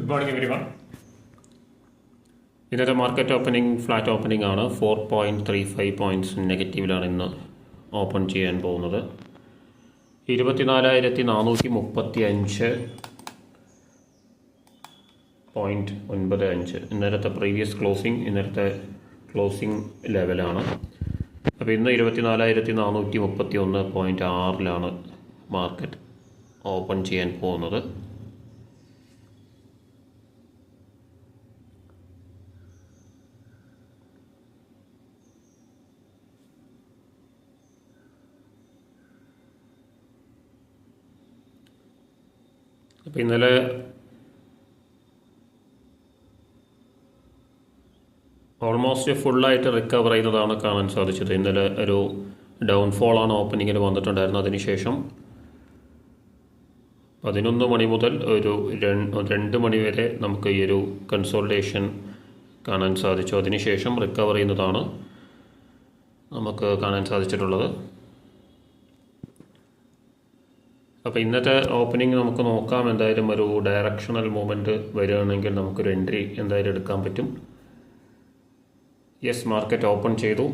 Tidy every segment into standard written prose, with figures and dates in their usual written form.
Good morning everyone. ഇന്നത്തെ market opening flat opening ആണ്. 4.35 points നെഗറ്റീവിലാണ് ഇന്ന് ഓപ്പൺ ചെയ്യാൻ പോകുന്നത്. 24,435.95 ഇന്നലത്തെ പ്രീവിയസ് ഇന്നലത്തെ ക്ലോസിംഗ് ലെവലാണ്. അപ്പോൾ ഇന്ന് 24,431.6 മാർക്കറ്റ് ഓപ്പൺ ചെയ്യാൻ പോകുന്നത്. അപ്പോൾ ഇന്നലെ ഓൾമോസ്റ്റ് ഫുള്ളായിട്ട് റിക്കവർ ചെയ്തതാണ് കാണാൻ സാധിച്ചത്. ഇന്നലെ ഒരു ഡൗൺഫോളാണ് ഓപ്പണിങ്ങിൽ വന്നിട്ടുണ്ടായിരുന്നത്. അതിനുശേഷം 11 മണി മുതൽ ഒരു 2 മണി വരെ നമുക്ക് ഈ ഒരു കൺസോൾട്ടേഷൻ കാണാൻ സാധിച്ചു. അതിനുശേഷം റിക്കവർ ചെയ്യുന്നതാണ് നമുക്ക് കാണാൻ സാധിച്ചിട്ടുള്ളത്. അപ്പോൾ ഇന്നത്തെ ഓപ്പണിംഗ് നമുക്ക് നോക്കാം. എന്തായാലും ഒരു ഡയറക്ഷണൽ മൂവ്മെൻറ്റ് വരികയാണെങ്കിൽ നമുക്കൊരു എൻട്രി എന്തായാലും എടുക്കാൻ പറ്റും. യെസ്, മാർക്കറ്റ് ഓപ്പൺ ചെയ്തു.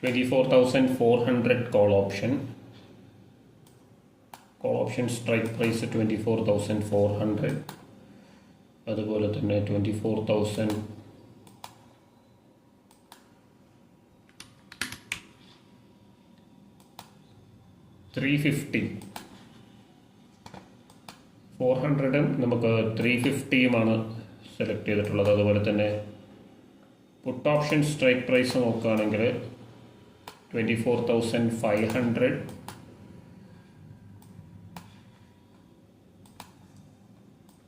$24,400 call option strike price 24,400. അതുപോലെ തന്നെ 24,350 400 നമുക്ക് 350 സെലക്ട് ചെയ്തിട്ടുള്ളത്. അതുപോലെ തന്നെ പുട്ട് ഓപ്ഷൻ സ്ട്രൈക്ക് പ്രൈസ് നോക്കുകയാണെങ്കിൽ 24,500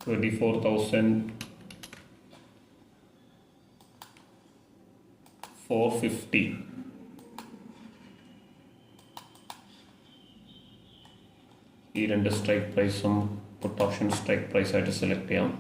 24,450 ഈ രണ്ട് സ്ട്രൈക്ക് പ്രൈസും പുട്ട് ഓപ്ഷൻ സ്ട്രൈക്ക് പ്രൈസ് ആയിട്ട് സെലക്ട് ചെയ്യാം.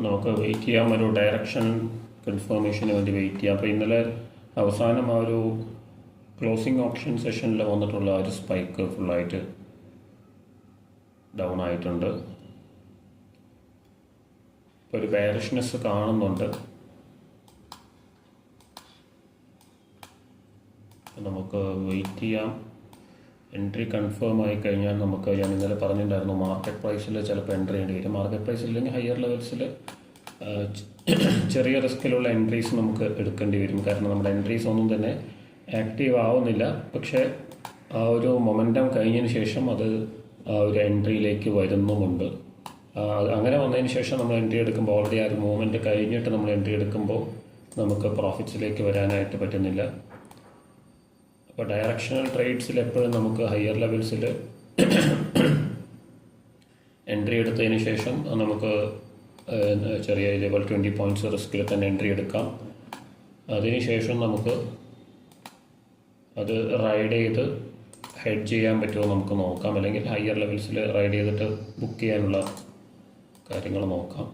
നമുക്ക് വെയിറ്റ് ചെയ്യാം, ഒരു ഡയറക്ഷൻ കൺഫർമേഷന് വേണ്ടി വെയിറ്റ് ചെയ്യാം. അപ്പോൾ ഇന്നലെ അവസാനം ആ ഒരു ക്ലോസിംഗ് ഓപ്ഷൻ സെഷനിൽ വന്നിട്ടുള്ള ആ ഒരു സ്പൈക്ക് ഫുള്ളായിട്ട് ഡൗൺ ആയിട്ടുണ്ട്. ഇപ്പോൾ ഒരു ബെയറിഷ്നെസ് കാണുന്നുണ്ട്. നമുക്ക് വെയിറ്റ് ചെയ്യാം. എൻട്രി കൺഫേം ആയി കഴിഞ്ഞാൽ നമുക്ക്, ഞാൻ ഇന്നലെ പറഞ്ഞിട്ടുണ്ടായിരുന്നു, മാർക്കറ്റ് പ്രൈസിൽ ചിലപ്പോൾ എൻട്രി ചെയ്യേണ്ടി വരും. മാർക്കറ്റ് പ്രൈസ് ഇല്ലെങ്കിൽ ഹയർ ലെവൽസിൽ ചെറിയ റിസ്കിലുള്ള എൻട്രീസ് നമുക്ക് എടുക്കേണ്ടി വരും. കാരണം നമ്മുടെ എൻട്രീസ് ഒന്നും തന്നെ ആക്റ്റീവ് ആവുന്നില്ല. പക്ഷേ ആ ഒരു മൊമെൻറ്റം കഴിഞ്ഞതിന് ശേഷം അത് ആ ഒരു എൻട്രിയിലേക്ക് വരുന്നുമുണ്ട്. അങ്ങനെ വന്നതിന് ശേഷം നമ്മൾ എൻട്രി എടുക്കുമ്പോൾ, ഓൾറെഡി ആ ഒരു മൂവ്മെൻറ്റ് കഴിഞ്ഞിട്ട് നമ്മൾ എൻട്രി എടുക്കുമ്പോൾ നമുക്ക് പ്രോഫിറ്റ്സിലേക്ക് വരാനായിട്ട് പറ്റുന്നില്ല. അപ്പോൾ ഡയറക്ഷണൽ ട്രേഡ്സിൽ എപ്പോഴും നമുക്ക് ഹയർ ലെവൽസിൽ എൻട്രി എടുത്തതിന് ശേഷം നമുക്ക് ചെറിയ ലെവൽ 20 പോയിൻറ്റ്സ് റിസ്കിൽ തന്നെ എൻട്രി എടുക്കാം. അതിനുശേഷം നമുക്ക് അത് റൈഡ് ചെയ്ത് ഹെഡ് ചെയ്യാൻ പറ്റുമോ നമുക്ക് നോക്കാം, അല്ലെങ്കിൽ ഹയർ ലെവൽസിൽ റൈഡ് ചെയ്തിട്ട് ബുക്ക് ചെയ്യാനുള്ള കാര്യങ്ങൾ നോക്കാം.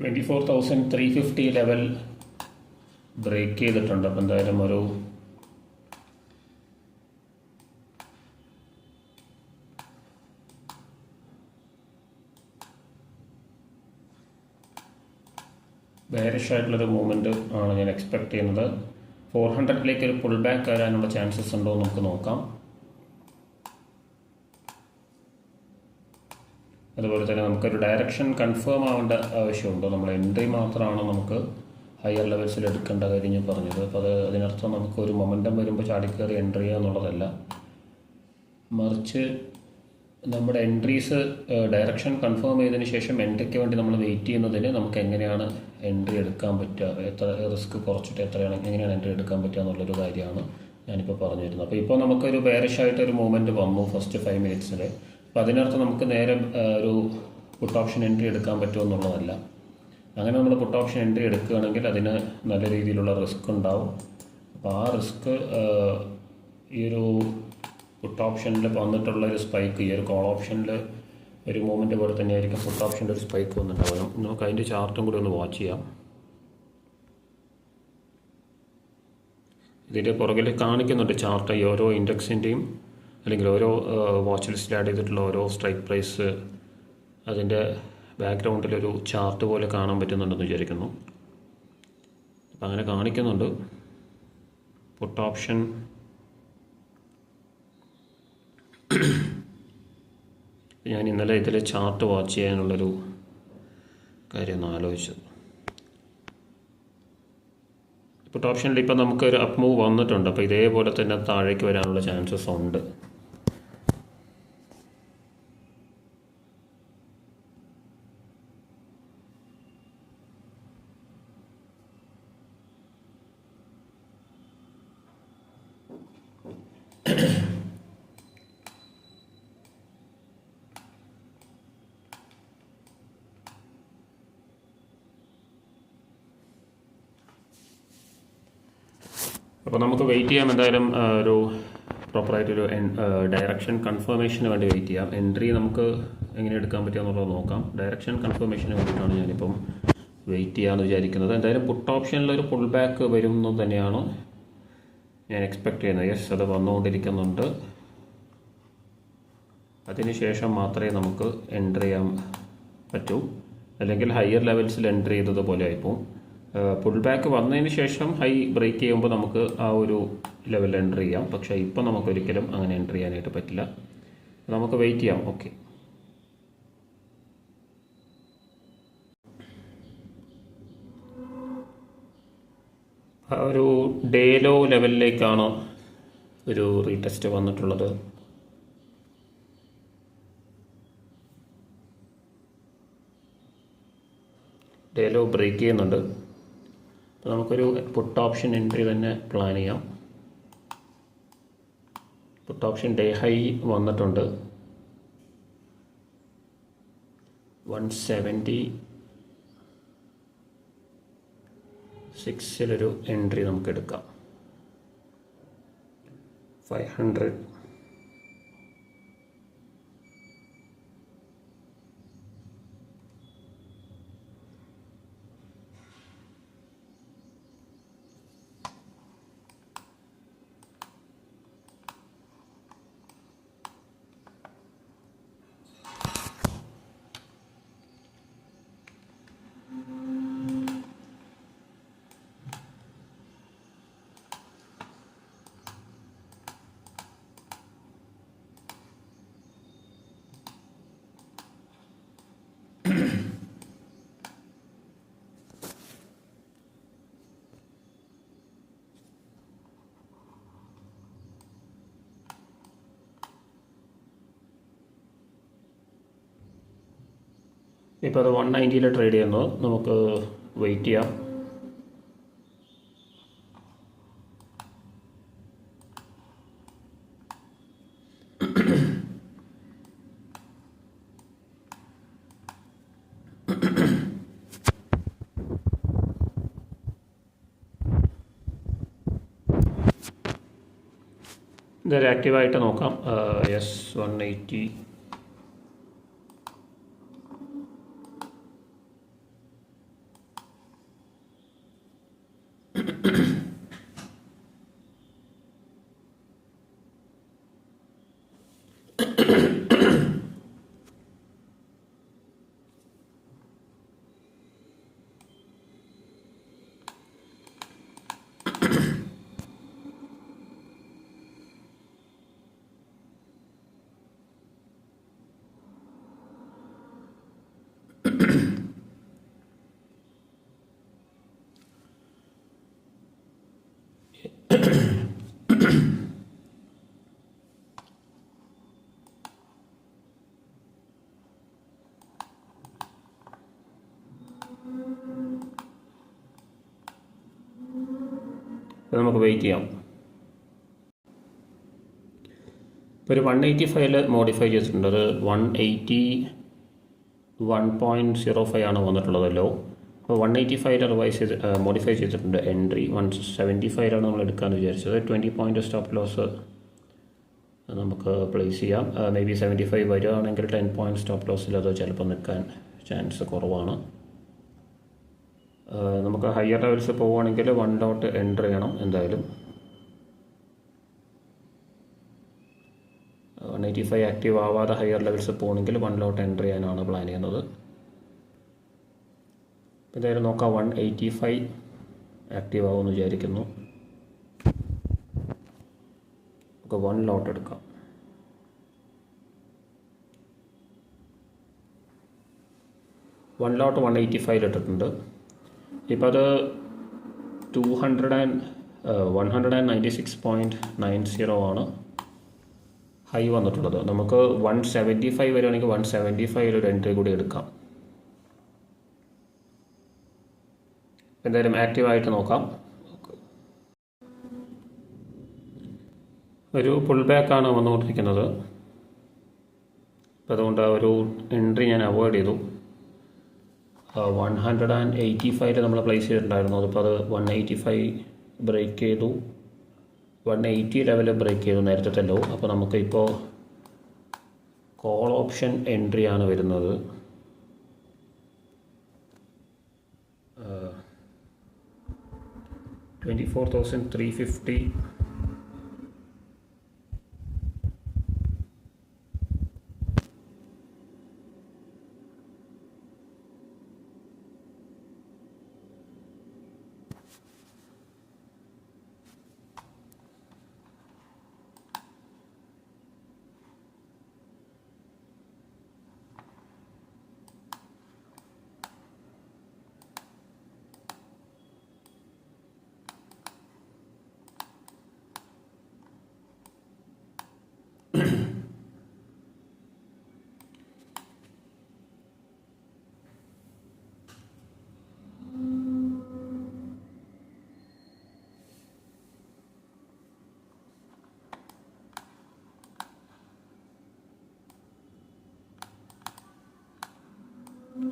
$24,350 ലെവൽ ബ്രേക്ക് ചെയ്തിട്ടുണ്ട്. അപ്പോൾ എന്തായാലും ഒരു ബെയറിഷ് ആയിട്ടുള്ളൊരു മൂവ്മെൻറ്റ് ആണ് ഞാൻ എക്സ്പെക്ട് ചെയ്യുന്നത്. 400 ഒരു പുൾ ബാക്ക് വരാനുള്ള ചാൻസസ് ഉണ്ടോ എന്ന് നമുക്ക് നോക്കാം. അതുപോലെ തന്നെ നമുക്കൊരു ഡയറക്ഷൻ കൺഫേം ആവേണ്ട ആവശ്യമുണ്ടോ, നമ്മൾ എൻട്രി മാത്രമാണ് നമുക്ക് ഹയർ ലെവൽസിൽ എടുക്കേണ്ട കാര്യം ഞാൻ പറഞ്ഞത്. അപ്പോൾ അതിനർത്ഥം നമുക്കൊരു മൊമെൻറ്റം വരുമ്പോൾ ചാടിക്കയറി എൻട്രി ചെയ്യുക എന്നുള്ളതല്ല, മറിച്ച് നമ്മുടെ എൻട്രീസ് ഡയറക്ഷൻ കൺഫേം ചെയ്തതിന് ശേഷം എൻട്രിക്ക് വേണ്ടി നമ്മൾ വെയിറ്റ് ചെയ്യുന്നതിന് നമുക്ക് എങ്ങനെയാണ് എൻട്രി എടുക്കാൻ പറ്റുക, എത്ര റിസ്ക് കുറച്ചിട്ട് എങ്ങനെയാണ് എൻട്രി എടുക്കാൻ പറ്റുക എന്നുള്ളൊരു കാര്യമാണ് ഞാനിപ്പോൾ പറഞ്ഞു തരുന്നത്. അപ്പോൾ ഇപ്പോൾ നമുക്കൊരു ബെയറിഷായിട്ടൊരു മൂവ്മെൻറ്റ് വന്നു ഫസ്റ്റ് 5 മിനിറ്റ്സിൽ. അപ്പോൾ അതിനർത്ഥം നമുക്ക് നേരെ ഒരു പുട്ട് ഓപ്ഷൻ എൻട്രി എടുക്കാൻ പറ്റുമോ എന്നുള്ളതല്ല. അങ്ങനെ നമ്മൾ പുട്ട് ഓപ്ഷൻ എൻട്രി എടുക്കുകയാണെങ്കിൽ അതിന് നല്ല രീതിയിലുള്ള റിസ്ക് ഉണ്ടാവും. അപ്പോൾ ആ റിസ്ക് ഈ ഒരു പുട്ട് ഓപ്ഷനിൽ വന്നിട്ടുള്ള ഒരു സ്പൈക്ക്, ഈ ഒരു കോൾ ഓപ്ഷനിൽ ഒരു മൂവ്മെൻറ്റ് പോലെ തന്നെയായിരിക്കും പുട്ട് ഓപ്ഷൻ്റെ ഒരു സ്പൈക്ക് വന്നിട്ടുണ്ടാവും. നമുക്ക് അതിൻ്റെ ചാർട്ടും കൂടി ഒന്ന് വാച്ച് ചെയ്യാം. ഇതിൻ്റെ പുറകിൽ കാണിക്കുന്നുണ്ട് ചാർട്ട്, ഈ ഓരോ ഇൻഡെക്സിൻ്റെയും അല്ലെങ്കിൽ ഓരോ വാച്ച് ലിസ്റ്റിൽ ആഡ് ചെയ്തിട്ടുള്ള ഓരോ സ്ട്രൈക്ക് പ്രൈസ് അതിൻ്റെ ബാക്ക്ഗ്രൗണ്ടിലൊരു ചാർട്ട് പോലെ കാണാൻ പറ്റുന്നുണ്ടെന്ന് വിചാരിക്കുന്നു. അപ്പം അങ്ങനെ കാണിക്കുന്നുണ്ട്. പുട്ട് ഓപ്ഷൻ ഞാൻ ഇന്നലെ ഇതിൽ ചാർട്ട് വാച്ച് ചെയ്യാനുള്ളൊരു കാര്യമൊന്നും ആലോചിച്ചത്. പുട്ട് ഓപ്ഷനിൽ ഇപ്പം നമുക്കൊരു അപ്പ് മൂവ് വന്നിട്ടുണ്ട്. അപ്പോൾ ഇതേപോലെ തന്നെ താഴേക്ക് വരാനുള്ള ചാൻസസ് ഉണ്ട്. അപ്പോൾ നമുക്ക് വെയിറ്റ് ചെയ്യാം. എന്തായാലും ഒരു പ്രോപ്പറായിട്ടൊരു ഡയറക്ഷൻ കൺഫർമേഷന് വേണ്ടി വെയിറ്റ് ചെയ്യാം. എൻട്രി നമുക്ക് എങ്ങനെ എടുക്കാൻ പറ്റുക എന്നുള്ളത് നോക്കാം. ഡയറക്ഷൻ കൺഫർമേഷന് വേണ്ടിയിട്ടാണ് ഞാനിപ്പം വെയിറ്റ് ചെയ്യാമെന്ന് വിചാരിക്കുന്നത്. എന്തായാലും പുട്ട് ഓപ്ഷനിലൊരു പുൾ ബാക്ക് വരും എന്ന് തന്നെയാണ് ഞാൻ എക്സ്പെക്റ്റ് ചെയ്യുന്നത്. യെസ്, അത് വന്നുകൊണ്ടിരിക്കുന്നുണ്ട്. അതിനുശേഷം മാത്രമേ നമുക്ക് എൻട്രി ചെയ്യാൻ പറ്റൂ, അല്ലെങ്കിൽ ഹയർ ലെവൽസിൽ എൻട്രി ചെയ്തതുപോലെ ആയിപ്പോവും. പുൾ ബാക്ക് വന്നതിന് ശേഷം ഹൈ ബ്രേക്ക് ചെയ്യുമ്പോൾ നമുക്ക് ആ ഒരു ലെവലിൽ എൻട്രി ചെയ്യാം. പക്ഷേ ഇപ്പോൾ നമുക്കൊരിക്കലും അങ്ങനെ എൻട്രി ചെയ്യാനായിട്ട് പറ്റില്ല. നമുക്ക് വെയിറ്റ് ചെയ്യാം. ഓക്കെ, ആ ഒരു ഡേ ലോ ലെവലിലേക്കാണ് ഒരു റീടെസ്റ്റ് വന്നിട്ടുള്ളത്. ഡേ ലോ ബ്രേക്ക് ചെയ്യുന്നുണ്ട്. അപ്പോൾ നമുക്കൊരു പുട്ട് ഓപ്ഷൻ എൻട്രി തന്നെ പ്ലാൻ ചെയ്യാം. പുട്ട് ഓപ്ഷൻ ഡേ ഹൈ വന്നിട്ടുണ്ട് 170. 6-ലൊരു എൻട്രി നമുക്ക് എടുക്കാം. 500. ഇപ്പോൾ അത് 190-ൽ ട്രേഡ് ചെയ്യുന്നു. നമുക്ക് വെയിറ്റ് ചെയ്യാം. ഇതൊരു ആക്റ്റീവായിട്ട് നോക്കാം. യെസ്, 180. നമുക്ക് വെയിറ്റ് ചെയ്യാം. ഇപ്പോൾ ഒരു 185-ൽ മോഡിഫൈ ചെയ്തിട്ടുണ്ട്. അത് 181.05 ആണ് വന്നിട്ടുള്ളത് ലോ. അപ്പോൾ 185-ൽ റിവൈസ് ചെയ്ത് മോഡിഫൈ ചെയ്തിട്ടുണ്ട്. എൻട്രി 175-ലാണ് നമ്മൾ എടുക്കാമെന്ന് വിചാരിച്ചത്. 20 പോയിൻ്റ് സ്റ്റോപ്പ് ലോസ് നമുക്ക് പ്ലേസ് ചെയ്യാം. മേ ബി 75 വരികയാണെങ്കിൽ 10 പോയിൻ്റ് സ്റ്റോപ്പ് ലോസിൽ അത് ചിലപ്പോൾ നിൽക്കാൻ ചാൻസ് കുറവാണ്. നമുക്ക് ഹയർ ലെവൽസ് പോവുകയാണെങ്കിൽ 1 ലോട്ട് എൻട്രി ചെയ്യണം എന്തായാലും. 185 ആക്റ്റീവ് ആവാതെ ഹയർ ലെവൽസ് പോകണമെങ്കിൽ 1 ലോട്ട് എൻട്രി ചെയ്യാനാണ് പ്ലാൻ ചെയ്യുന്നത്. എന്തായാലും നോക്കാം. 185 ആക്റ്റീവ് ആവുമെന്ന് വിചാരിക്കുന്നു. നമുക്ക് 1 ലോട്ട് എടുക്കാം. വൺ ലോട്ട് 185 ഇട്ടിട്ടുണ്ട്. ഇപ്പോൾ അത് 196.90 ആണ് ഹൈ വന്നിട്ടുള്ളത്. നമുക്ക് 175 വരികയാണെങ്കിൽ 175 ഒരു എൻട്രി കൂടി എടുക്കാം. എന്തായാലും ആക്റ്റീവായിട്ട് നോക്കാം. ഒരു പുൾ ബാക്കാണ് വന്നുകൊണ്ടിരിക്കുന്നത്. അപ്പോൾ അതുകൊണ്ട് ഒരു എൻട്രി ഞാൻ അവോയ്ഡ് ചെയ്തു. 185 നമ്മൾ പ്ലേസ് ചെയ്തിട്ടുണ്ടായിരുന്നു. അതിപ്പോൾ അത് 185 ബ്രേക്ക് ചെയ്തു. 180 ലെവൽ ബ്രേക്ക് ചെയ്തു നേരത്തെ ലോ. അപ്പോൾ നമുക്ക് ഇപ്പോൾ കോൾ ഓപ്ഷൻ എൻട്രി ആണ് വരുന്നത്. $24,350.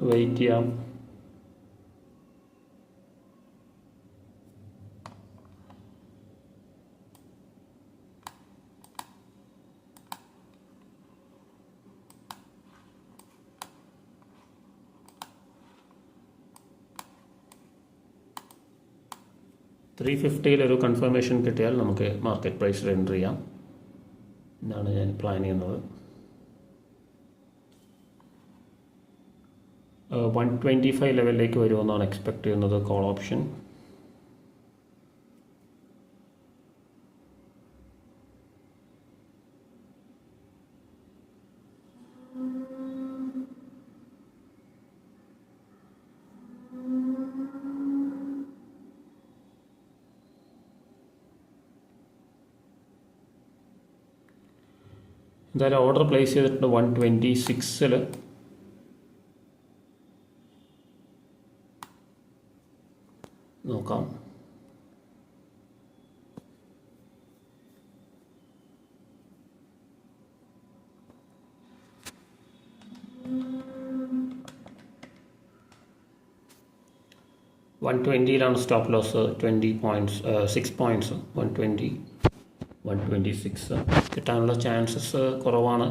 വെയിറ്റ് ചെയ്യാം. 350 ഒരു കൺഫർമേഷൻ കിട്ടിയാൽ നമുക്ക് മാർക്കറ്റ് പ്രൈസിൽ എൻട്രി ചെയ്യാം എന്നാണ് ഞാൻ പ്ലാൻ ചെയ്യുന്നത്. 125 ലെവലിലേക്ക് വരുമെന്നാണ് എക്സ്പെക്ട് ചെയ്യുന്നത് കോൾ ഓപ്ഷൻ. എന്തായാലും ഓർഡർ പ്ലേസ് ചെയ്തിട്ടുണ്ട് 126-ൽ. നോക്കാം. $120 സ്റ്റോപ്പ് ലോസ്. 20 പോയിൻറ്റ്സ് 6 പോയിൻറ്റ്സ് 126 കിട്ടാനുള്ള ചാൻസസ് കുറവാണ്.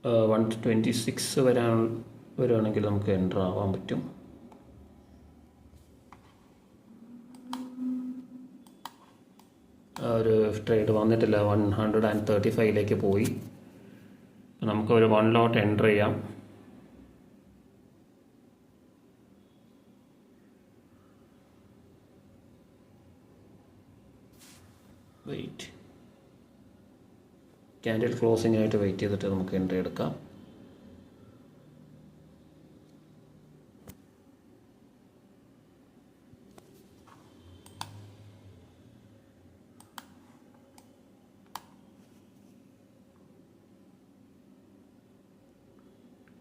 $126 വരുവാണെങ്കിൽ നമുക്ക് എൻ്റർ ആവാൻ പറ്റും. ഒരു ട്രേഡ് വന്നിട്ടില്ല, 135ലേക്ക് പോയി. നമുക്കൊരു 1 ലോട്ട് എൻ്റർ ചെയ്യാം. വെയിറ്റ്, ക്യാൻഡിൽ ക്ലോസിംഗ് ആയിട്ട് വെയിറ്റ് ചെയ്തിട്ട് നമുക്ക് എൻട്രി എടുക്കാം.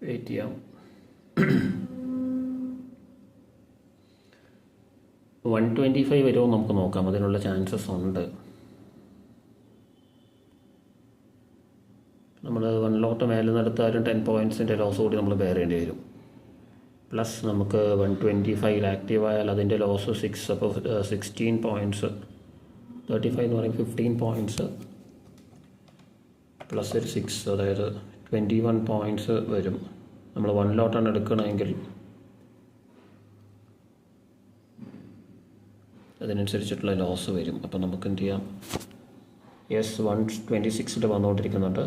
വെയിറ്റ് ചെയ്യാം. 125 വരുമോ നമുക്ക് നോക്കാം, അതിനുള്ള ചാൻസസ് ഉണ്ട്. നമ്മൾ 1 ലോട്ട് മേലെ നടത്താലും 10 പോയിൻറ്റ്സിൻ്റെ ലോസ് കൂടി നമ്മൾ ബെയർ ചെയ്യേണ്ടി വരും. പ്ലസ് നമുക്ക് 125 ആക്റ്റീവ് ആയാൽ അതിൻ്റെ ലോസ് 6, അപ്പോൾ 16 പോയിൻറ്റ്സ്. 35 എന്ന് പറയുമ്പോൾ 15 പോയിൻറ്റ്സ് പ്ലസ് ഒരു 6, അതായത് 21 പോയിൻറ്റ്സ് വരും. നമ്മൾ 1 ലോട്ടാണ് എടുക്കണമെങ്കിൽ അതിനനുസരിച്ചിട്ടുള്ള ലോസ് വരും. അപ്പോൾ നമുക്ക് എന്ത് ചെയ്യാം, 126 വന്നുകൊണ്ടിരിക്കുന്നുണ്ട്.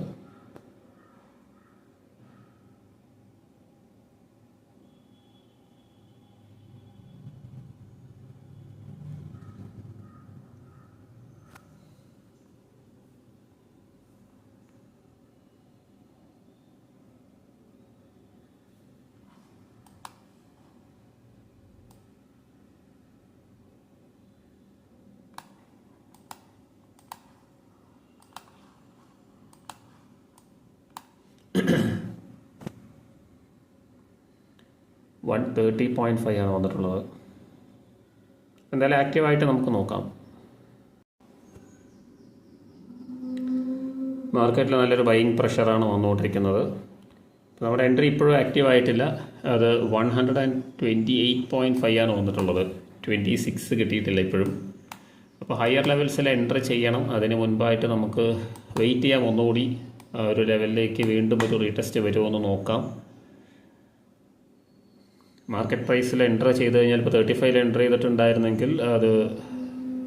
$130.5 ആണ് വന്നിട്ടുള്ളത്. എന്തായാലും ആക്റ്റീവായിട്ട് നമുക്ക് നോക്കാം. മാർക്കറ്റിൽ നല്ലൊരു ബൈയിങ് പ്രഷറാണ് വന്നുകൊണ്ടിരിക്കുന്നത്. നമ്മുടെ എൻട്രി ഇപ്പോഴും ആക്റ്റീവ് ആയിട്ടില്ല. അത് 128.5 ആണ് വന്നിട്ടുള്ളത്. 26 കിട്ടിയിട്ടില്ല ഇപ്പോഴും. അപ്പോൾ ഹയർ ലെവൽസിൽ എൻട്രി ചെയ്യണം. അതിന് മുൻപായിട്ട് നമുക്ക് വെയിറ്റ് ചെയ്യാം. ഒന്നുകൂടി ഒരു ലെവലിലേക്ക് വീണ്ടും ഒരു റീടെസ്റ്റ് വരുമോ എന്ന് നോക്കാം. മാർക്കറ്റ് പ്രൈസിൽ എൻ്റർ ചെയ്ത് കഴിഞ്ഞാൽ ഇപ്പോൾ 35 എൻ്റർ ചെയ്തിട്ടുണ്ടായിരുന്നെങ്കിൽ അത്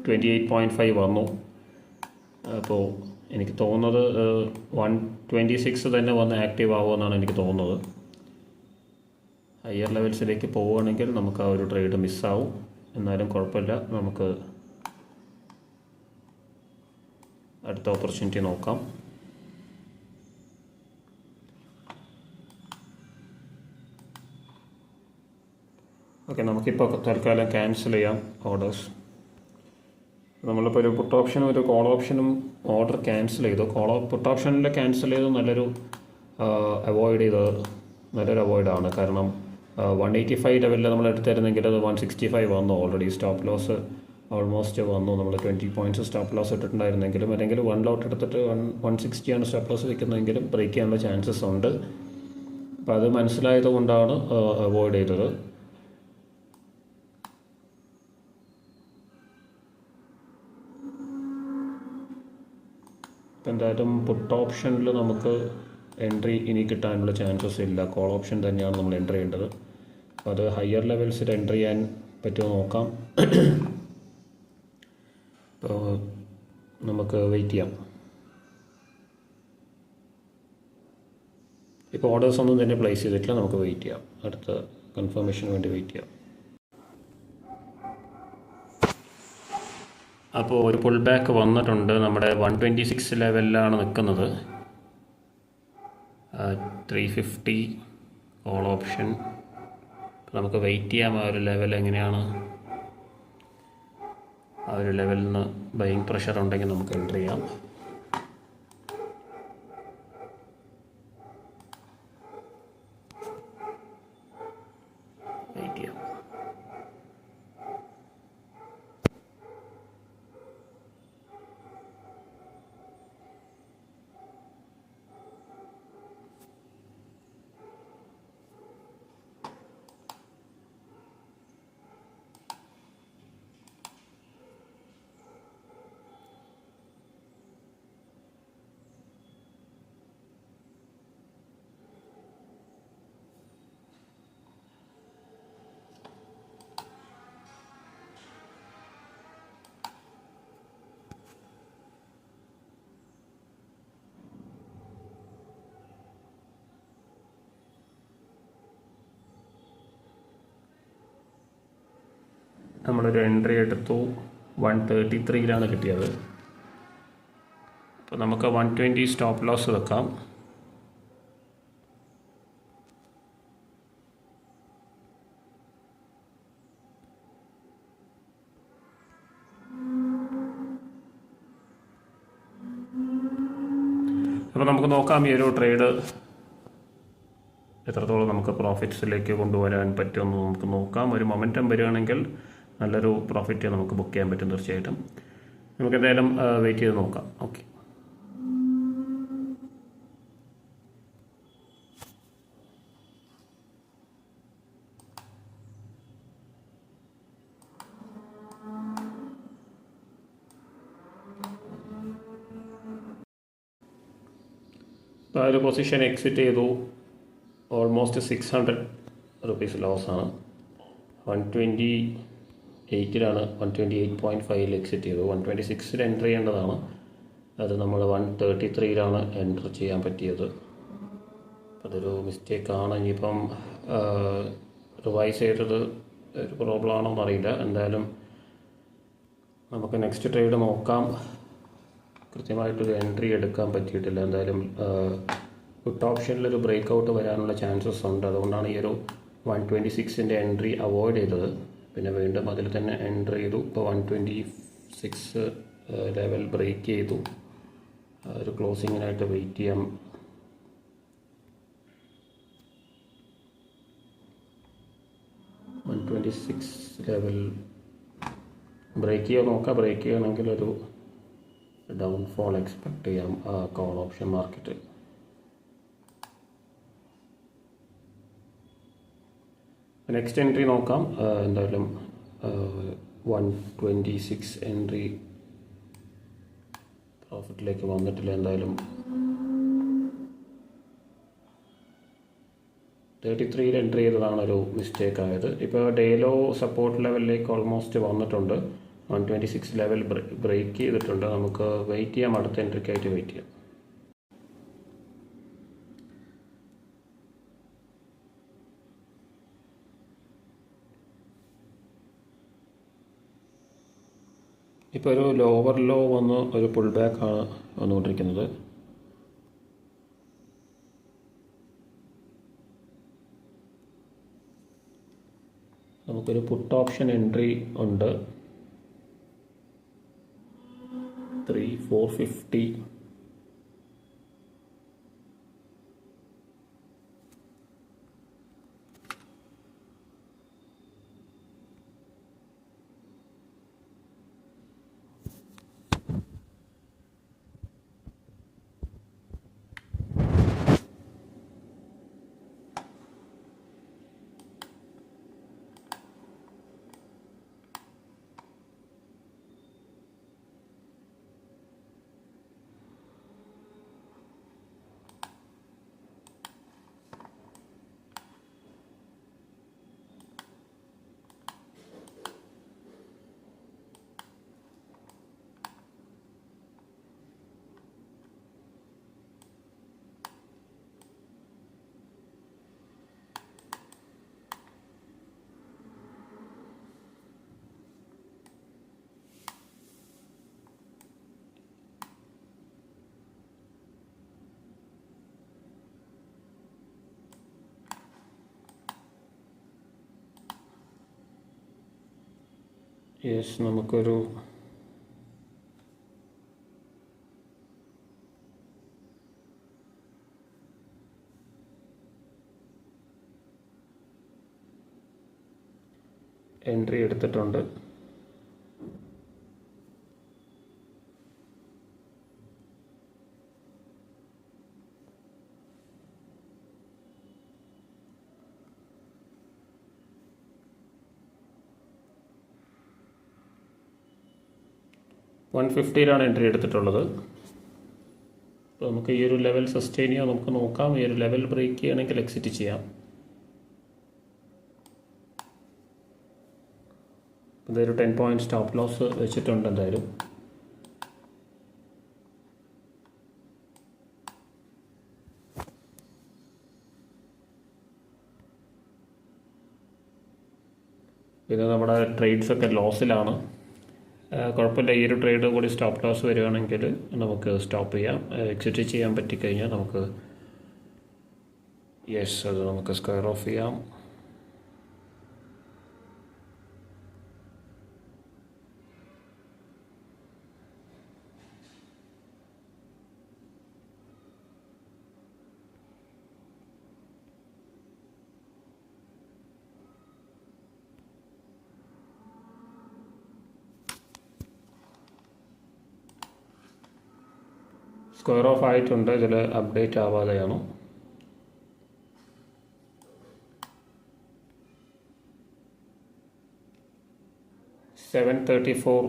28.5 വന്നു. അപ്പോൾ എനിക്ക് തോന്നുന്നത് 126 തന്നെ വന്ന് ആക്റ്റീവ് ആവുമെന്നാണ് എനിക്ക് തോന്നുന്നത്. ഹയർ ലെവൽസിലേക്ക് പോവുകയാണെങ്കിൽ നമുക്ക് ആ ഒരു ട്രേഡ് മിസ്സാവും. എന്നാലും കുഴപ്പമില്ല, നമുക്ക് അടുത്ത ഓപ്പർച്യൂണിറ്റി നോക്കാം. ഓക്കെ, നമുക്കിപ്പോൾ തൽക്കാലം ക്യാൻസൽ ചെയ്യാം ഓർഡേഴ്സ്. നമ്മളിപ്പോൾ ഒരു പുട്ട് ഓപ്ഷനും ഒരു കോൾ ഓപ്ഷനും ഓർഡർ ക്യാൻസൽ ചെയ്തു. പുട്ട് ഓപ്ഷനിൽ ക്യാൻസൽ ചെയ്ത് നല്ലൊരു അവോയ്ഡാണ്. കാരണം 185 ലെവലിൽ നമ്മൾ എടുത്തിരുന്നെങ്കിൽ അത് 165 വന്നു. ഓൾറെഡി സ്റ്റോപ്പ് ലോസ് ഓൾമോസ്റ്റ് വന്നു. നമ്മൾ 20 പോയിൻറ്റ്സ് സ്റ്റോപ്പ് ലോസ് ഇട്ടിട്ടുണ്ടായിരുന്നെങ്കിലും, അല്ലെങ്കിൽ 1 ലോട്ട് എടുത്തിട്ട് 160 സ്റ്റോപ്പ് ലോസ് വയ്ക്കുന്നതെങ്കിലും ബ്രേക്ക് ചെയ്യാനുള്ള ചാൻസസ് ഉണ്ട്. അപ്പോൾ അത് മനസ്സിലായത് കൊണ്ടാണ് അവോയ്ഡ് ചെയ്തത്. എന്തായാലും പുട്ട് ഓപ്ഷനിൽ നമുക്ക് എൻട്രി ഇനി കിട്ടാനുള്ള ചാൻസസ് ഇല്ല. കോൾ ഓപ്ഷൻ തന്നെയാണ് നമ്മൾ എൻ്റർ ചെയ്യേണ്ടത്. അത് ഹയർ ലെവൽസിൽ എൻ്റർ ചെയ്യാൻ പറ്റുമോ നോക്കാം. അപ്പോൾ നമുക്ക് വെയിറ്റ് ചെയ്യാം. ഇപ്പോൾ ഓർഡേഴ്സ് ഒന്നും തന്നെ പ്ലേസ് ചെയ്തിട്ടില്ല, നമുക്ക് വെയിറ്റ് ചെയ്യാം. അടുത്ത കൺഫർമേഷന് വേണ്ടി വെയിറ്റ് ചെയ്യാം. അപ്പോൾ ഒരു പുൾ ബാക്ക് വന്നിട്ടുണ്ട്. നമ്മുടെ 126 ലെവലിലാണ് നിൽക്കുന്നത്. 350 കോൾ ഓപ്ഷൻ. നമുക്ക് വെയിറ്റ് ചെയ്യാം. ആ ഒരു ലെവൽ എങ്ങനെയാണ്, ആ ഒരു ലെവലിൽ നിന്ന് ബൈയിങ് പ്രഷർ ഉണ്ടെങ്കിൽ നമുക്ക് എൻ്റർ ചെയ്യാം. വെയിറ്റ് ചെയ്യാം. നമ്മളൊരു എൻട്രി എടുത്തു. 133 കിട്ടിയത്. അപ്പോൾ നമുക്ക് 120 സ്റ്റോപ്പ് ലോസ് വെക്കാം. അപ്പോൾ നമുക്ക് നോക്കാം ഈ ഒരു ട്രേഡ് എത്രത്തോളം നമുക്ക് പ്രോഫിറ്റ്സിലേക്ക് കൊണ്ടുവരാൻ പറ്റുമെന്ന് നമുക്ക് നോക്കാം. ഒരു മൊമെൻറ്റം വരികയാണെങ്കിൽ നല്ലൊരു പ്രോഫിറ്റ് നമുക്ക് ബുക്ക് ചെയ്യാൻ പറ്റും തീർച്ചയായിട്ടും. നമുക്ക് എന്തായാലും വെയിറ്റ് ചെയ്ത് നോക്കാം. ഓക്കെ, അപ്പോൾ ആ ഒരു പൊസിഷൻ എക്സിറ്റ് ചെയ്തു. ഓൾമോസ്റ്റ് 600 റുപ്പീസ് ലോസാണ്. 128 128.5 എക്സിറ്റ് ചെയ്തു. 126 എൻ്റർ ചെയ്യേണ്ടതാണ്. അത് നമ്മൾ 133 എൻ്റർ ചെയ്യാൻ പറ്റിയത്. അതൊരു മിസ്റ്റേക്കാണ്. ഇനിയിപ്പം റിവൈസ് ചെയ്തത് ഒരു പ്രോബ്ലം ആണോ എന്നറിയില്ല. എന്തായാലും നമുക്ക് നെക്സ്റ്റ് ട്രേഡ് നോക്കാം. കൃത്യമായിട്ടൊരു എൻട്രി എടുക്കാൻ പറ്റിയിട്ടില്ല. എന്തായാലും പുട്ട് ഓപ്ഷനിലൊരു ബ്രേക്ക് ഔട്ട് വരാനുള്ള ചാൻസസ് ഉണ്ട്. അതുകൊണ്ടാണ് ഈ ഒരു 126 എൻട്രി അവോയ്ഡ് ചെയ്തത്. പിന്നെ വീണ്ടും അതിൽ തന്നെ എൻട്രി ചെയ്തു. ഇപ്പോൾ 126 ലെവൽ ബ്രേക്ക് ചെയ്തു. ഒരു ക്ലോസിങ്ങിനായിട്ട് വെയിറ്റ് ചെയ്യാം. ലെവൽ ബ്രേക്ക് ചെയ്യാൻ നോക്കാം. ബ്രേക്ക് ചെയ്യുകയാണെങ്കിൽ ഒരു ഡൗൺഫോൾ എക്സ്പെക്റ്റ് ചെയ്യാം call option market. Next entry നോക്കാം. എന്തായാലും 126 എൻട്രി പ്രോഫിറ്റിലേക്ക് വന്നിട്ടില്ല. എന്തായാലും 33 എൻട്രി ചെയ്തതാണ് ഒരു മിസ്റ്റേക്ക് ആയത്. ഇപ്പോൾ ഡേലോ സപ്പോർട്ട് ലെവലിലേക്ക് ഓൾമോസ്റ്റ് വന്നിട്ടുണ്ട്. 126 ലെവൽ ബ്രേക്ക് ചെയ്തിട്ടുണ്ട്. നമുക്ക് വെയിറ്റ് ചെയ്യാം. അടുത്ത എൻട്രിക്കായിട്ട് വെയിറ്റ് ചെയ്യാം. ഇപ്പോൾ ഒരു ലോവർ ലോ വന്ന് ഒരു പുൾ ബാക്കാണ് വന്നുകൊണ്ടിരിക്കുന്നത്. നമുക്കൊരു പുട്ട് ഓപ്ഷൻ എൻട്രി ഉണ്ട്. 450. യെസ്, നമുക്കൊരു എൻട്രി എടുത്തിട്ടുണ്ട്. $150 എൻട്രി എടുത്തിട്ടുള്ളത്. അപ്പോൾ നമുക്ക് ഈ ഒരു ലെവൽ സസ്റ്റെയിൻ ചെയ്യാൻ നമുക്ക് നോക്കാം. ഈ ഒരു ലെവൽ ബ്രേക്ക് ചെയ്യുകയാണെങ്കിൽ എക്സിറ്റ് ചെയ്യാം. ഇതൊരു 10 പോയിൻറ്റ് സ്റ്റോപ്പ് ലോസ് വെച്ചിട്ടുണ്ട് എന്തായാലും. പിന്നെ നമ്മുടെ ട്രേഡ്സൊക്കെ ലോസിലാണ്. കുഴപ്പമില്ല, ഈ ഒരു ട്രേഡ് കൂടി സ്റ്റോപ്പ് ലോസ് വരികയാണെങ്കിൽ നമുക്ക് സ്റ്റോപ്പ് ചെയ്യാം. എക്സിറ്റ് ചെയ്യാൻ പറ്റിക്കഴിഞ്ഞാൽ നമുക്ക് അത് നമുക്ക് സ്ക്വയർ ഓഫ് ചെയ്യാം. സ്ക്വയർ ഓഫ് ആയിട്ടുണ്ട്, ഇതിൽ അപ്ഡേറ്റ് ആവാതെയാണ്. $734.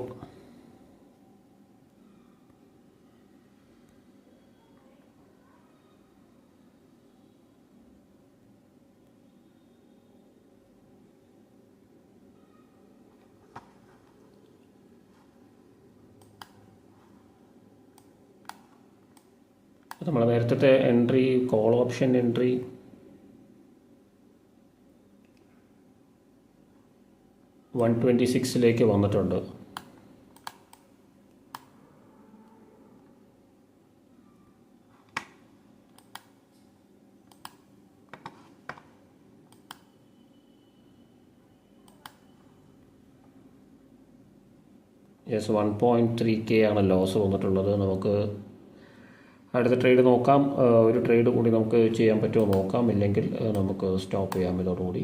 നമ്മൾ നേരത്തെ എൻട്രി കോൾ ഓപ്ഷൻ എൻട്രി $126 വന്നിട്ടുണ്ട്. $1.3K ആണ് ലോസ് വന്നിട്ടുള്ളത്. നമുക്ക് അടുത്ത ട്രേഡ് നോക്കാം. ഒരു ട്രേഡ് കൂടി നമുക്ക് ചെയ്യാൻ പറ്റുമോ നോക്കാം, ഇല്ലെങ്കിൽ നമുക്ക് സ്റ്റോപ്പ് ചെയ്യാം ഇതോടുകൂടി.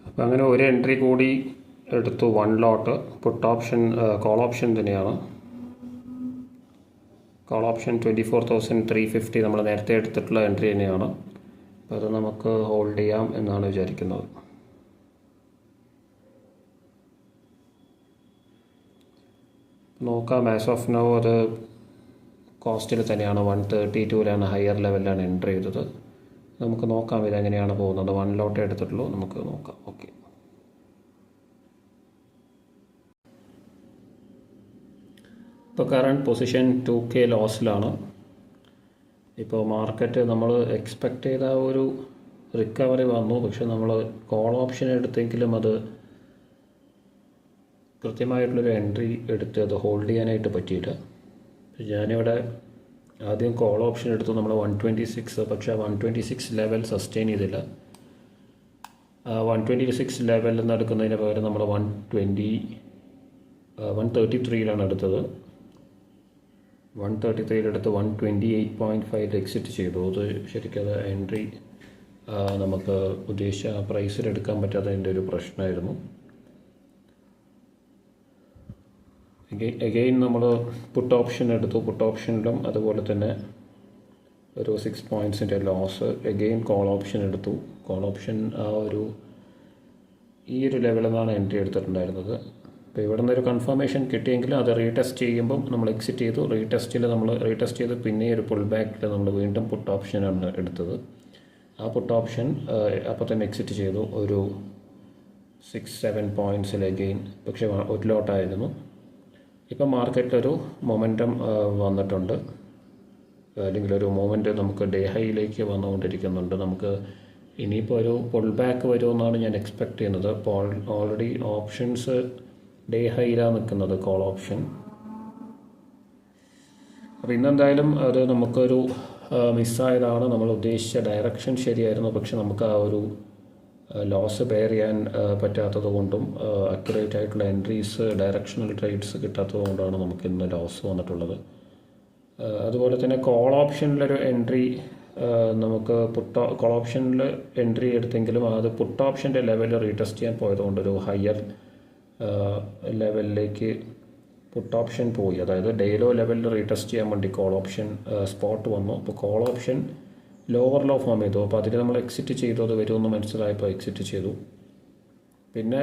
അപ്പം അങ്ങനെ ഒരു എൻട്രി കൂടി എടുത്തു. 1 ലോട്ട് പുട്ട് ഓപ്ഷൻ, കോൾ ഓപ്ഷൻ തന്നെയാണ്. കോൾ ഓപ്ഷൻ 24,350 നമ്മൾ നേരത്തെ എടുത്തിട്ടുള്ള എൻട്രി തന്നെയാണ്. അത് നമുക്ക് ഹോൾഡ് ചെയ്യാം എന്നാണ് വിചാരിക്കുന്നത്. നോക്കാം. ആസ് ഓഫ് നൗ അത് കോസ്റ്റിൽ തന്നെയാണ്. 132 ഹയർ ലെവലിലാണ് എൻട്രി ചെയ്തത്. നമുക്ക് നോക്കാം ഇതെങ്ങനെയാണ് പോകുന്നത്. 1 ലോട്ടേ എടുത്തിട്ടുള്ളൂ, നമുക്ക് നോക്കാം. ഓക്കെ, ഇപ്പോൾ കറണ്ട് പൊസിഷൻ 2K ലോസിലാണ്. ഇപ്പോൾ മാർക്കറ്റ് നമ്മൾ എക്സ്പെക്റ്റ് ചെയ്ത ഒരു റിക്കവറി വന്നു, പക്ഷെ നമ്മൾ കോൾ ഓപ്ഷൻ എടുത്തെങ്കിലും അത് കൃത്യമായിട്ടുള്ളൊരു എൻട്രി എടുത്ത് അത് ഹോൾഡ് ചെയ്യാനായിട്ട് പറ്റിയില്ല. ഞാനിവിടെ ആദ്യം കോൾ ഓപ്ഷൻ എടുത്തു നമ്മൾ 126, പക്ഷേ 126 ലെവൽ സസ്റ്റെയിൻ ചെയ്തില്ല. 126 ലെവലിൽ നിന്ന് എടുക്കുന്നതിന് പകരം നമ്മൾ 133 എടുത്തത്. 133 എടുത്ത് 128.5 എക്സിറ്റ് ചെയ്തു. അത് ശരിക്കും അത് എൻട്രി നമുക്ക് ഉദ്ദേശിച്ച പ്രൈസിൽ എടുക്കാൻ പറ്റാത്തതിൻ്റെ ഒരു പ്രശ്നമായിരുന്നു. എഗെയിൻ നമ്മൾ പുട്ട് ഓപ്ഷൻ എടുത്തു. പുട്ട് ഓപ്ഷനിലും അതുപോലെ തന്നെ ഒരു 6 പോയിൻറ്റ്സിൻ്റെ ലോസ്. എഗെയിൻ കോൾ ഓപ്ഷൻ എടുത്തു. കോൾ ഓപ്ഷൻ ഈ ഒരു ലെവലിൽ നിന്നാണ് എൻട്രി എടുത്തിട്ടുണ്ടായിരുന്നത്. അപ്പോൾ ഇവിടെ നിന്നൊരു കൺഫർമേഷൻ കിട്ടിയെങ്കിൽ അത് റീടെസ്റ്റ് ചെയ്യുമ്പം നമ്മൾ എക്സിറ്റ് ചെയ്തു. റീടെസ്റ്റ് ചെയ്ത് പിന്നെ ഒരു പുൾ ബാക്കിൽ നമ്മൾ വീണ്ടും പുട്ട് ഓപ്ഷനാണ് എടുത്തത്. ആ പുട്ട് ഓപ്ഷൻ അപ്പോൾ തന്നെ എക്സിറ്റ് ചെയ്തു ഒരു 6-7 പോയിൻറ്റ്സിൽ എഗെയിൻ, പക്ഷേ 1 ലോട്ടായിരുന്നു. ഇപ്പം മാർക്കറ്റിലൊരു മൊമെൻറ്റം വന്നിട്ടുണ്ട്, അല്ലെങ്കിൽ ഒരു മൊമെൻറ്റ് നമുക്ക് ഡേ ഹൈയിലേക്ക് വന്നുകൊണ്ടിരിക്കുന്നുണ്ട്. നമുക്ക് ഇനിയിപ്പോൾ ഒരു പുൾ ബാക്ക് വരുമെന്നാണ് ഞാൻ എക്സ്പെക്റ്റ് ചെയ്യുന്നത്. അപ്പോൾ ഓൾറെഡി ഓപ്ഷൻസ് ഡേ ഹൈയിലാണ് നിൽക്കുന്നത്. കോൾ ഓപ്ഷൻ അപ്പോൾ ഇന്നെന്തായാലും അത് നമുക്കൊരു മിസ്സായതാണ്. നമ്മൾ ഉദ്ദേശിച്ച ഡയറക്ഷൻ ശരിയായിരുന്നു, പക്ഷെ നമുക്ക് ആ ഒരു ലോസ് ബെയർ ചെയ്യാൻ പറ്റാത്തത് കൊണ്ടും അക്യുറേറ്റ് ആയിട്ടുള്ള എൻട്രീസ്, ഡയറക്ഷണൽ ട്രേഡ്സ് കിട്ടാത്തത് കൊണ്ടാണ് നമുക്ക് ഇന്ന് ലോസ് വന്നിട്ടുള്ളത്. അതുപോലെ തന്നെ കോൾ ഓപ്ഷനിലൊരു എൻട്രി നമുക്ക് കോൾ ഓപ്ഷനിൽ എൻട്രി എടുത്തെങ്കിലും അത് പുട്ട് ഓപ്ഷൻ്റെ ലെവൽ റീടെസ്റ്റ് ചെയ്യാൻ പോയതുകൊണ്ട് ഒരു ഹയർ ലെവലിലേക്ക് പുട്ട് ഓപ്ഷൻ പോയി. അതായത് ഡേ ലോ ലെവലിൽ റീടെസ്റ്റ് ചെയ്യാൻ വേണ്ടി കോൾ ഓപ്ഷൻ സ്പോട്ട് വന്നു. അപ്പോൾ call option lower low form ചെയ്തു. അപ്പോൾ അതിൽ നമ്മൾ എക്സിറ്റ് ചെയ്തു. അത് വരുമെന്ന് മനസ്സിലായപ്പോൾ എക്സിറ്റ് ചെയ്തു. പിന്നെ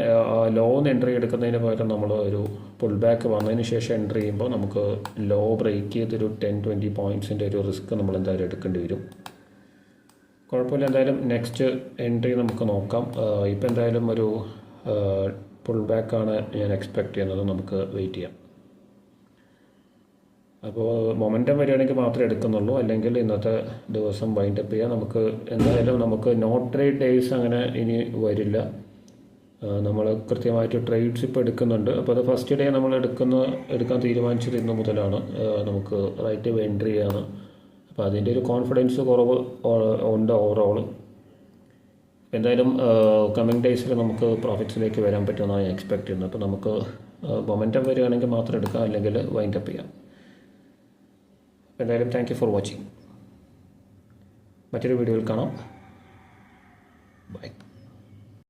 ലോന്ന് എൻട്രി എടുക്കുന്നതിന് പകരം നമ്മൾ ഒരു പുൾ ബാക്ക് വന്നതിന് ശേഷം എൻട്രി ചെയ്യുമ്പോൾ നമുക്ക് ലോ ബ്രേക്ക് ചെയ്തൊരു 10-20 പോയിൻറ്റ്സിൻ്റെ ഒരു റിസ്ക് നമ്മൾ എന്തായാലും എടുക്കേണ്ടി വരും. കുഴപ്പമില്ല, എന്തായാലും നെക്സ്റ്റ് എൻട്രി നമുക്ക് നോക്കാം. ഇപ്പോൾ എന്തായാലും ഒരു പുൾ ബാക്കാണ് ഞാൻ എക്സ്പെക്റ്റ് ചെയ്യുന്നത്. നമുക്ക് വെയിറ്റ് ചെയ്യാം. അപ്പോൾ മൊമെൻറ്റം വരികയാണെങ്കിൽ മാത്രമേ എടുക്കുന്നുള്ളൂ, അല്ലെങ്കിൽ ഇന്നത്തെ ദിവസം വൈൻഡപ്പ് ചെയ്യാം. നമുക്ക് എന്തായാലും നമുക്ക് നോട്ട് ട്രേഡ് ഡേയ്സ് അങ്ങനെ ഇനി വരില്ല. നമ്മൾ കൃത്യമായിട്ട് ട്രേഡ്സ് ഇപ്പോൾ എടുക്കുന്നുണ്ട്. അപ്പോൾ അത് ഫസ്റ്റ് ഡേ നമ്മൾ എടുക്കാൻ തീരുമാനിച്ചത് ഇന്ന് മുതലാണ്. നമുക്ക് റൈറ്റ് എൻട്രി ആണ്. അപ്പോൾ അതിൻ്റെ ഒരു കോൺഫിഡൻസ് കുറവ് ഉണ്ട് ഓവറോൾ. എന്തായാലും കമ്മിങ് ഡേയ്സിൽ നമുക്ക് പ്രോഫിറ്റ്സിലേക്ക് വരാൻ പറ്റുമെന്നാണ് ഞാൻ എക്സ്പെക്ട് ചെയ്യുന്നത്. അപ്പോൾ നമുക്ക് മൊമെൻറ്റം വരികയാണെങ്കിൽ മാത്രം എടുക്കാം, അല്ലെങ്കിൽ വൈൻഡപ്പ് ചെയ്യാം. എന്തായാലും താങ്ക് യു ഫോർ വാച്ചിങ്. മറ്റൊരു വീഡിയോയിൽ കാണാം. ബൈ.